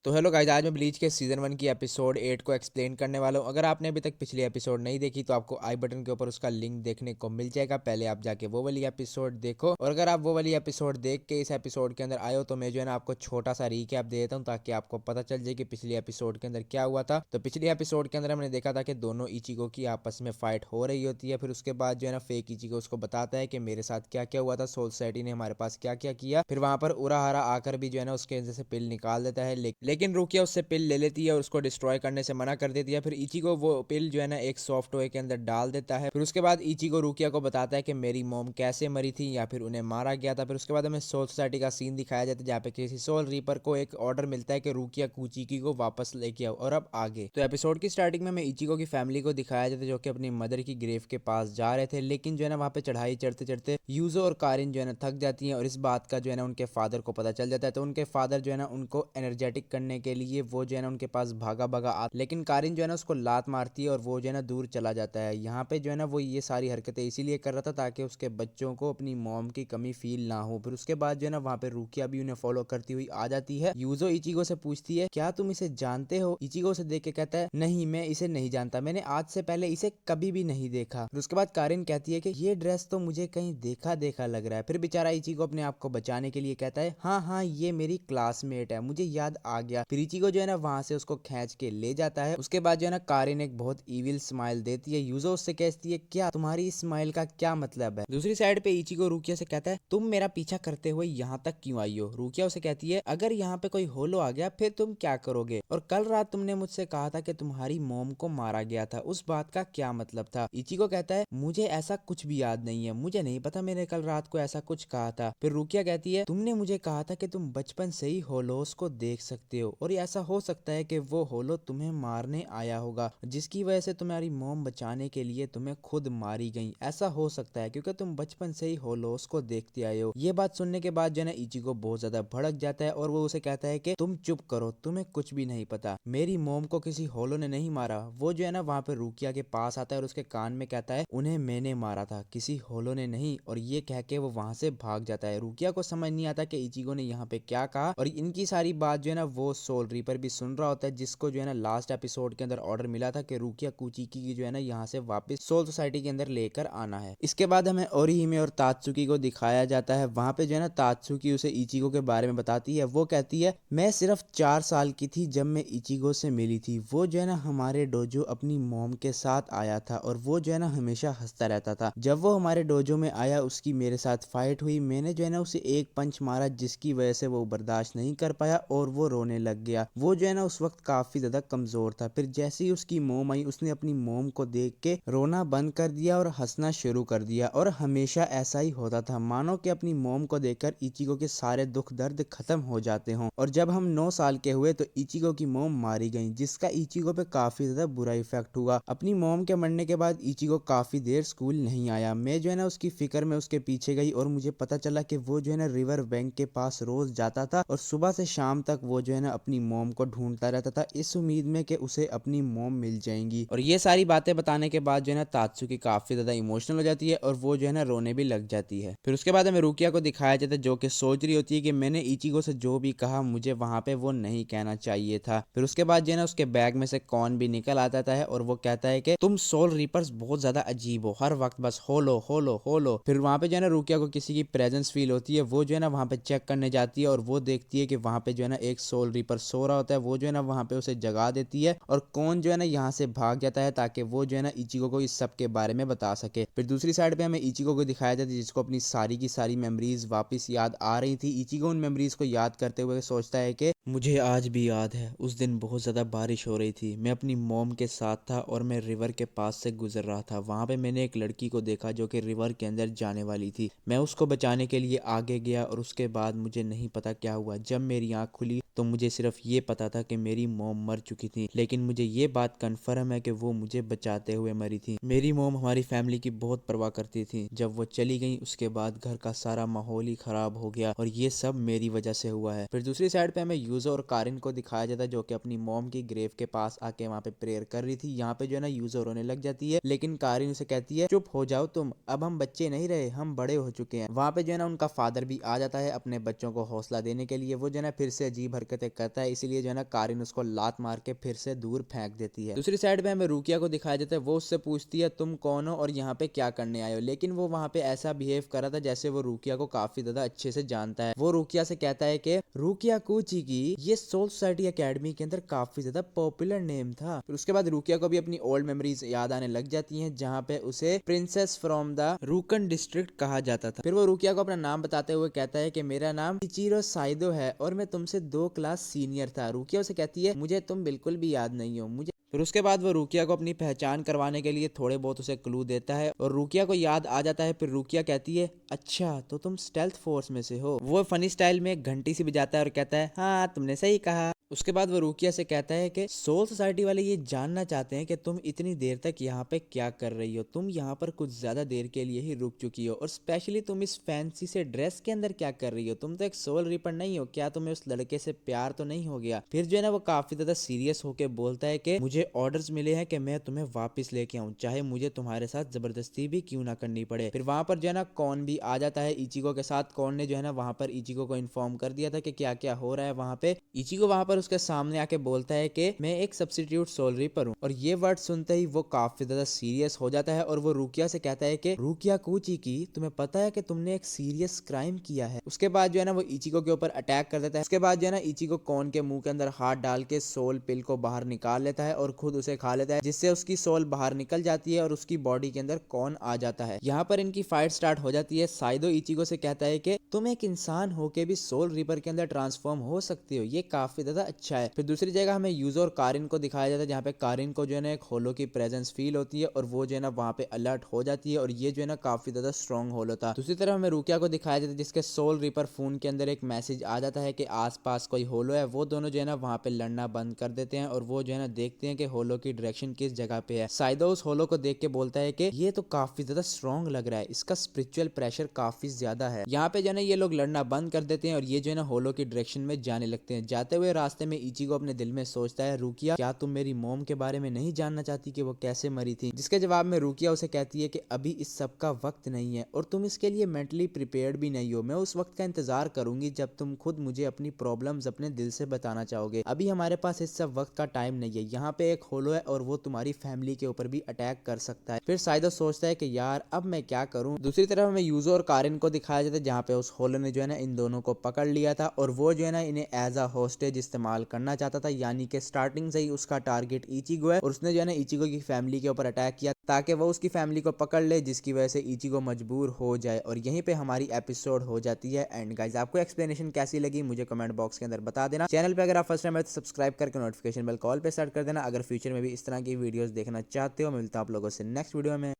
तो hello guys, आज मैं ब्लीच के सीजन 1 की एपिसोड 8 को एक्सप्लेन करने वाला हूँ। अगर आपने अभी तक पिछली एपिसोड नहीं देखी तो आपको आई बटन के ऊपर उसका लिंक देखने को मिल जाएगा। पहले आप जाके वो वाली एपिसोड देखो, और अगर आप वो वाली एपिसोड देख के इस एपिसोड के अंदर आए हो तो मैं जो है ना आपको छोटा सा रीकैप दे देता हूँ ताकि आपको पता चल जाए कि पिछली एपिसोड के अंदर क्या हुआ था। तो पिछली एपिसोड के अंदर हमने देखा था कि दोनों इचिगो की आपस में फाइट हो रही होती है। फिर उसके बाद जो है ना फेक इचिगो उसको बताता है कि मेरे साथ क्या क्या हुआ था, सोल सोसाइटी ने हमारे पास क्या क्या किया। फिर वहां पर उराहारा आकर भी जो है ना उसके जैसे पिल निकाल देता है, लेकिन रुकिया उससे पिल ले लेती है और उसको डिस्ट्रॉय करने से मना कर देती है। फिर इचिगो वो पिल जो है ना एक सॉफ्ट टॉय के अंदर डाल देता है। फिर उसके बाद इचिगो रुकिया को बताता है कि मेरी मॉम कैसे मरी थी या फिर उन्हें मारा गया था। फिर उसके बाद हमें सोल सोसाइटी का सीन दिखाया जाता है जहाँ पे किसी सोल रीपर को एक ऑर्डर मिलता है कि रुकिया कुचिकी को वापस लेके आओ। और अब आगे तो एपिसोड की स्टार्टिंग में हमें इचिगो की फैमिली को दिखाया जाता है जो कि अपनी मदर की ग्रेव के पास जा रहे थे, लेकिन जो है ना वहाँ पे चढ़ाई चढ़ते चढ़ते यूजो और कारिन जो है ना थक जाती हैं और इस बात का जो है ना उनके फादर को पता चल जाता है। तो उनके फादर जो है ना उनको एनर्जेटिक करने के लिए वो जो है ना उनके पास भागा भागा आ, लेकिन कारिन जो है ना उसको लात मारती है और वो जो है ना दूर चला जाता है। यहाँ पे जो है ना वो ये सारी हरकतें इसीलिए कर रहा था ताकि उसके बच्चों को अपनी मॉम की कमी फील ना हो। फिर उसके बाद जो है ना वहाँ पे रुकिया भी उन्हें फॉलो करती हुई आ जाती है। यूजो इचिगो से पूछती है क्या तुम इसे जानते हो। इचिगो से देख के कहता है नहीं, मैं इसे नहीं जानता, मैंने आज से पहले इसे कभी भी नहीं देखा। फिर उसके बाद कारिन कहती है कि ये ड्रेस तो मुझे कहीं देखा देखा लग रहा है। फिर बेचारा इचिगो अपने आप को बचाने के लिए कहता है हाँ हाँ, ये मेरी क्लासमेट है, मुझे याद आ गया। फिर इचिगो जो है ना वहां से उसको खींच के ले जाता है। उसके बाद जो है ना कारिन एक बहुत इविल स्माइल देती है। यूजो उससे कहती है क्या तुम्हारी इस स्माइल का क्या मतलब है। दूसरी साइड पे इचिगो रुकिया से कहता है तुम मेरा पीछा करते हुए यहाँ तक क्यों आई हो। रुकिया उसे कहती है अगर यहाँ पे कोई होलो आ गया फिर तुम क्या करोगे, और कल रात तुमने मुझसे कहा था कि तुम्हारी मोम को मारा गया था, उस बात का क्या मतलब था। इचिगो कहता है मुझे ऐसा कुछ भी याद नहीं है, मुझे नहीं पता मैंने कल रात को ऐसा कुछ कहा था। फिर रुकिया कहती है तुमने मुझे कहा था कि तुम बचपन से ही होलोस को देख सकते हो और ऐसा हो सकता है कि वो होलो तुम्हें मारने आया होगा जिसकी वजह से तुम्हारी मोम बचाने के लिए तुम्हें खुद मारी गई। ऐसा हो सकता है क्योंकि तुम बचपन से ही होलोस को देखते आए हो। ये बात सुनने के बाद जो है ना इचिगो बहुत ज्यादा भड़क जाता है और वो उसे कहता है कि तुम चुप करो, तुम्हें कुछ भी नहीं पता, मेरी मोम को किसी होलो ने नहीं मारा। वो जो है ना वहाँ पे रुकिया के पास आता है और उसके कान में कहता है उन्हें मैंने मारा था, किसी होलो ने नहीं। और ये कह के वो वहां से भाग जाता है। रुकिया को समझ नहीं आता कि इचिगो ने यहाँ पे क्या कहा, और इनकी सारी बात जो है ना वो सोल रीपर भी सुन रहा होता है जिसको जो है ना लास्ट एपिसोड के अंदर ऑर्डर मिला था कि रुकिया कुचिकी की जो है ना यहाँ से वापस सोल सोसाइटी के अंदर लेकर आना है। इसके बाद हमें ओरिहिमे और तात्सुकी को दिखाया जाता है। वहां पे जो है ना तात्सुकी उसे इचिगो के बारे में बताती है। वो कहती है मैं सिर्फ 4 साल की थी जब मैं इचिगो से मिली थी। वो जो है ना हमारे डोजो अपनी मॉम के साथ आया था और वो जो है ना हमेशा हंसता रहता था। जब वो हमारे डोजो में आया उसकी मेरे साथ फाइट हुई, मैंने जो है ना उसे एक पंच मारा जिसकी वजह से वो बर्दाश्त नहीं कर पाया और वो रोने लग गया। वो जो है ना उस वक्त काफी ज्यादा कमजोर था। फिर जैसे ही उसकी मोम आई उसने अपनी मोम को देख के रोना बंद कर दिया और हंसना शुरू कर दिया, और हमेशा ऐसा ही होता था, मानो कि अपनी मोम को देखकर इचिगो के सारे दुख दर्द खत्म हो जाते हों। और जब हम 9 साल के हुए तो इचिगो की मोम मारी गई जिसका इचिगो पे काफी ज्यादा बुरा इफेक्ट हुआ। अपनी मोम के मरने के बाद इचिगो काफी देर स्कूल नहीं आया। मैं जो है ना उसकी फिक्र में उसके पीछे गई और मुझे पता चला कि वो जो है ना रिवर बैंक के पास रोज जाता था और सुबह से शाम तक वो जो है ना अपनी मोम को ढूंढता रहता था इस उम्मीद में कि उसे अपनी मोम मिल जाएंगी। और ये सारी बातें बताने के बाद जो है ना तात्सुकी काफी ज्यादा इमोशनल हो जाती है और वो जो है ना रोने भी लग जाती है। फिर उसके बाद हमें रुकिया को दिखाया जाता है जो कि सोच रही होती है कि मैंने इचिगो से जो भी कहा मुझे वहां पे वो नहीं कहना चाहिए था। फिर उसके बाद जो है ना उसके बैग में से कौन भी निकल आता है और वो कहता है कि तुम सोल रीपर्स बहुत ज्यादा अजीब हो, हर वक्त बस होलो होलो होलो। फिर वहां पे जो है ना रुकिया को किसी की प्रेजेंस फील होती है। वो जो है ना वहां पे चेक करने जाती है और वो देखती है कि वहां पे जो है ना एक सोल रीपर सो रहा होता है। वो जो है ना वहां पे उसे जगा देती है और कौन जो है ना यहाँ से भाग जाता है ताकि वो जो है ना इचिगो को इस सब के बारे में बता सके। फिर दूसरी साइड पे हमें इचिगो को दिखाया जाता है जिसको अपनी सारी की सारी मेमोरीज वापस याद आ रही थी। इचिगो उन मेमोरीज को याद करते हुए सोचता है कि मुझे आज भी याद है उस दिन बहुत ज्यादा बारिश हो रही थी, मैं अपनी मोम के साथ था और मैं रिवर के पास से गुजर रहा था। वहां पे मैंने एक लड़की को देखा जो कि रिवर के अंदर जाने वाली थी। मैं उसको बचाने के लिए आगे गया और उसके बाद मुझे नहीं पता क्या हुआ। जब मेरी आंख खुली तो मुझे सिर्फ ये पता था कि मेरी मोम मर चुकी थी, लेकिन मुझे ये बात कन्फर्म है कि वो मुझे बचाते हुए मरी थी। मेरी मोम हमारी फैमिली की बहुत परवाह करती थी। जब वो चली गई उसके बाद घर का सारा माहौल ही खराब हो गया और ये सब मेरी वजह से हुआ है। फिर दूसरी साइड पे हमें यूजो और कारिन को दिखाया जाता है जो कि अपनी मोम की ग्रेव के पास आके वहाँ पे प्रेयर कर रही थी। यहाँ पे जो है ना यूजो रोने लग जाती है, लेकिन कारिन उसे कहती है चुप हो जाओ तुम, अब हम बच्चे नहीं रहे, हम बड़े हो चुके हैं। वहाँ पे जो है ना उनका फादर भी आ जाता है अपने बच्चों को हौसला देने के लिए। वो जो है ना फिर से अजीब हरकतें अटैक करता है, इसीलिए जो है ना कारिन उसको लात मार के फिर से दूर फेंक देती है। दूसरी साइड पे हमें रुकिया को दिखाया जाता है, वो उससे पूछती है तुम कौन हो और यहाँ पे क्या करने आए हो, लेकिन वो वहाँ पे ऐसा बिहेव कर रहा था जैसे वो रुकिया को काफी ज्यादा अच्छे से जानता है। वो रुकिया से कहता है कि रुकिया कुची की ये सोल सोसाइटी एकेडमी के अंदर काफी ज्यादा पॉपुलर नेम था। फिर उसके बाद रुकिया को भी अपनी ओल्ड मेमोरीज याद आने लग जाती हैं, जहाँ पे उसे प्रिंसेस फ्रॉम द रूकन डिस्ट्रिक्ट कहा जाता था। फिर वो रुकिया को अपना नाम बताते हुए कहता है कि मेरा नाम इचिरो साइदो है और मैं तुमसे 2 क्लास सीनियर था। रुकिया उसे कहती है मुझे तुम बिल्कुल भी याद नहीं हो मुझे। फिर उसके बाद वो रुकिया को अपनी पहचान करवाने के लिए थोड़े बहुत उसे क्लू देता है और रुकिया को याद आ जाता है। फिर रुकिया कहती है अच्छा तो तुम स्टेल्थ फोर्स में से हो। वो फनी स्टाइल में घंटी सी बजाता है और कहता है हाँ तुमने सही कहा। उसके बाद वो रुकिया से कहता है कि सोल सोसाइटी वाले ये जानना चाहते हैं कि तुम इतनी देर तक यहाँ पे क्या कर रही हो, तुम यहाँ पर कुछ ज्यादा देर के लिए ही रुक चुकी हो और स्पेशली तुम इस फैंसी से ड्रेस के अंदर क्या कर रही हो, तुम तो एक सोल रिपर नहीं हो, क्या तुम्हें उस लड़के से प्यार तो नहीं हो गया। फिर जो है ना वो काफी ज्यादा सीरियस होके बोलता है कि मुझे ऑर्डर्स मिले हैं कि मैं तुम्हें वापस लेके आऊं, चाहे मुझे तुम्हारे साथ जबरदस्ती भी क्यों ना करनी पड़े। फिर वहां पर जो है ना कौन भी आ जाता है इचिको के साथ। कौन ने जो है ना वहां पर इचिको को इन्फॉर्म कर दिया था कि क्या क्या हो रहा है वहां पे। इचिको वहां पर उसके सामने आके बोलता है कि मैं एक सब्स्टिट्यूट सोल रिपर हूं और ये वर्ड सुनते ही वो काफी ज्यादा सीरियस हो जाता है और वो रुकिया से कहता है कि रुकिया कुची की तुम्हें पता है कि तुमने एक सीरियस क्राइम किया है। उसके बाद जो है ना वो इचिको के ऊपर अटैक कर देता है। उसके बाद जो है ना इचिको कौन के मुंह के अंदर हाथ डाल के सोल पिल को बाहर निकाल लेता है और खुद उसे खा लेता है, जिससे उसकी सोल बाहर निकल जाती है और उसकी बॉडी के अंदर कौन आ जाता है। यहाँ पर इनकी फाइट स्टार्ट हो जाती है। साइदो इचिको से कहता है कि तुम एक इंसान होके भी सोल रिपर के अंदर ट्रांसफॉर्म हो सकते हो, ये काफी ज्यादा अच्छा है। फिर दूसरी जगह हमें यूजो और कारिन को दिखाया जाता है, जहाँ पे कारिन को जो है ना एक होलो की प्रेजेंस फील होती है और वो जो है ना वहाँ पे अलर्ट हो जाती है और ये जो है ना काफी ज्यादा स्ट्रॉन्ग होलो था। दूसरी तरफ हमें रुकिया को दिखाया जाता है जिसके सोल रिपर फोन के अंदर एक मैसेज आ जाता है कि आसपास कोई होलो है। वो दोनों जो है ना वहाँ पे लड़ना बंद कर देते हैं और वो जो है ना देखते हैं कि होलो की डायरेक्शन किस जगह पे है। साइदो उस होलो को देख के बोलता है कि ये तो काफी ज्यादा स्ट्रॉन्ग लग रहा है, इसका स्पिरिचुअल प्रेशर काफी ज्यादा है। यहाँ पे जो है ना ये लोग लड़ना बंद कर देते हैं और ये जो है ना होलो की डायरेक्शन में जाने लगते हैं। जाते हुए रास्ते में इचिको अपने दिल में सोचता है रुकिया क्या तुम मेरी मॉम के बारे में नहीं जानना चाहती कि वो कैसे मरी थी। जिसके जवाब में रुकिया उसे कहती है कि अभी इस सब का वक्त नहीं है और तुम इसके लिए मेंटली प्रिपेयर्ड भी नहीं हो। मैं उस वक्त का इंतजार करूंगी जब तुम खुद मुझे अपनी प्रॉब्लम्स अपने दिल से बताना चाहोगे। अभी हमारे पास इस सब वक्त का टाइम नहीं है। यहाँ पे एक होलो है और वो तुम्हारी फैमिली के ऊपर भी अटैक कर सकता है। फिर साइदो सोचता है कि यार अब मैं क्या करूं। दूसरी तरफ हमें यूजो और कारिन को दिखाया जाता है, जहाँ पे उस होलो ने जो है ना इन दोनों को पकड़ लिया था और वो जो है ना इन्हें एज अ होस्टेज इस्तेमाल करना चाहता था, यानी कि स्टार्टिंग से ही उसका टारगेट इचिगो है और उसने जो है ना इचिगो की फैमिली के ऊपर अटैक किया ताकि वो उसकी फैमिली को पकड़ ले, जिसकी वजह से इचिगो मजबूर हो जाए और यहीं पे हमारी एपिसोड हो जाती है एंड। गाइस आपको एक्सप्लेनेशन कैसी लगी मुझे कमेंट बॉक्स के अंदर बता देना। चैनल पे अगर आप फर्स्ट टाइम है तो सब्सक्राइब करके नोटिफिकेशन बेल कॉल पे सेट कर देना। अगर फ्यूचर में भी इस तरह की वीडियोस देखना चाहते हो, मिलता हूं आप लोगों से नेक्स्ट वीडियो में।